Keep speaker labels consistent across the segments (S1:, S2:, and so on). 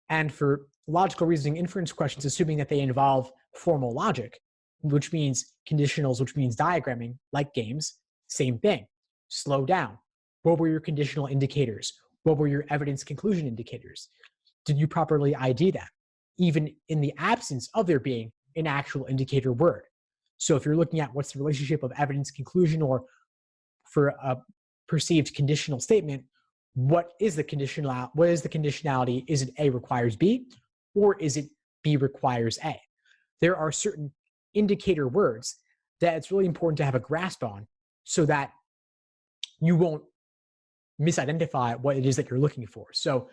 S1: And for logical reasoning inference questions, assuming that they involve formal logic, which means conditionals, which means diagramming, like games, same thing. Slow down. What were your conditional indicators? What were your evidence conclusion indicators? Did you properly ID them, even in the absence of there being an actual indicator word? So if you're looking at what's the relationship of evidence conclusion, or for a perceived conditional statement, what is the conditionality? Is it A requires B, or is it B requires A? There are certain indicator words that it's really important to have a grasp on so that you won't misidentify what it is that you're looking for. So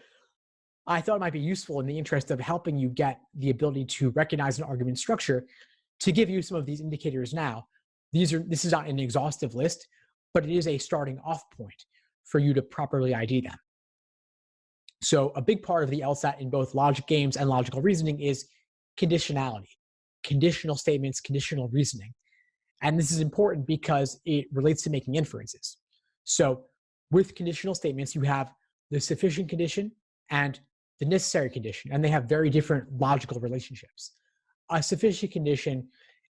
S1: I thought it might be useful, in the interest of helping you get the ability to recognize an argument structure, to give you some of these indicators now. This is not an exhaustive list, but it is a starting off point for you to properly ID them. So a big part of the LSAT in both logic games and logical reasoning is conditionality, conditional statements, conditional reasoning. And this is important because it relates to making inferences. So with conditional statements, you have the sufficient condition and the necessary condition, and they have very different logical relationships. A sufficient condition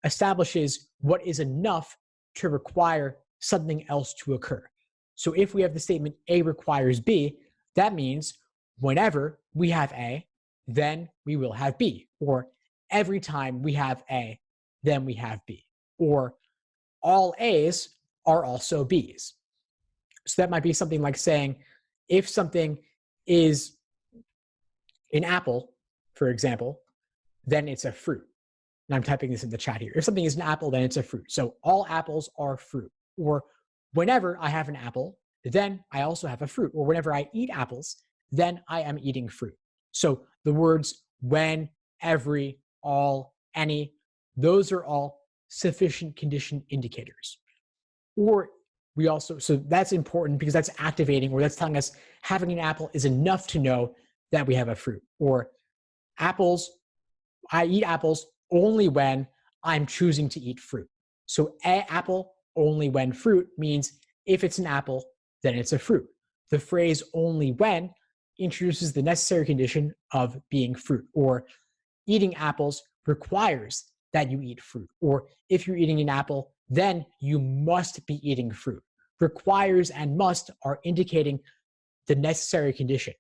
S1: establishes what is enough to require something else to occur. So if we have the statement A requires B, that means whenever we have A, then we will have B. Or every time we have A, then we have B. Or all A's are also B's. So that might be something like saying, if something is an apple, for example, then it's a fruit. And I'm typing this in the chat here. If something is an apple, then it's a fruit. So all apples are fruit. Or whenever I have an apple, then I also have a fruit. Or whenever I eat apples, then I am eating fruit. So the words when, every, all, any, those are all sufficient condition indicators. Or we also, so that's important because that's activating, or that's telling us having an apple is enough to know that we have a fruit. Or apples, I eat apples only when I'm choosing to eat fruit. So apple only when fruit means if it's an apple, then it's a fruit. The phrase only when introduces the necessary condition of being fruit. Or eating apples requires that you eat fruit. Or if you're eating an apple, then you must be eating fruit. Requires and must are indicating the necessary condition,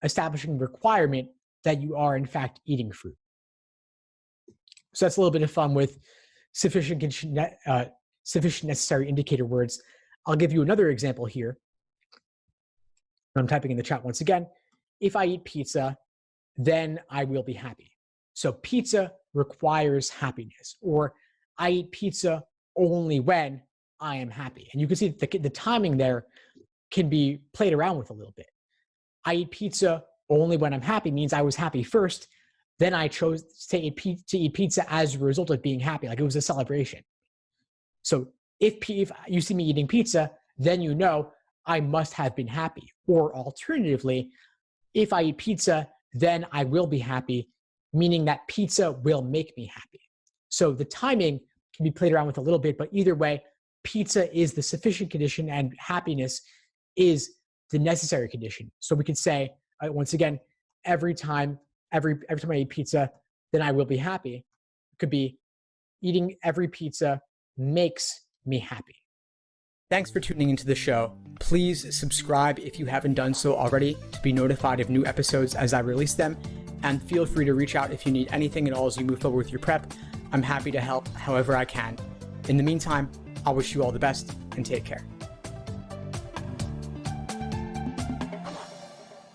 S1: establishing requirement that you are in fact eating fruit. So that's a little bit of fun with sufficient necessary indicator words. I'll give you another example here. I'm typing in the chat once again. If I eat pizza, then I will be happy. So pizza requires happiness. Or I eat pizza only when I am happy. And you can see that the timing there can be played around with a little bit. I eat pizza only when I'm happy means I was happy first, then I chose to eat pizza as a result of being happy, like it was a celebration. So if you see me eating pizza, then you know I must have been happy. Or alternatively, if I eat pizza, then I will be happy, meaning that pizza will make me happy. So the timing can be played around with a little bit, but either way, pizza is the sufficient condition and happiness is the necessary condition. So we could say, once again, every time I eat pizza, then I will be happy. It could be eating every pizza makes me happy. Thanks for tuning into the show. Please subscribe if you haven't done so already to be notified of new episodes as I release them. And feel free to reach out if you need anything at all as you move forward with your prep. I'm happy to help however I can. In the meantime, I'll wish you all the best and take care.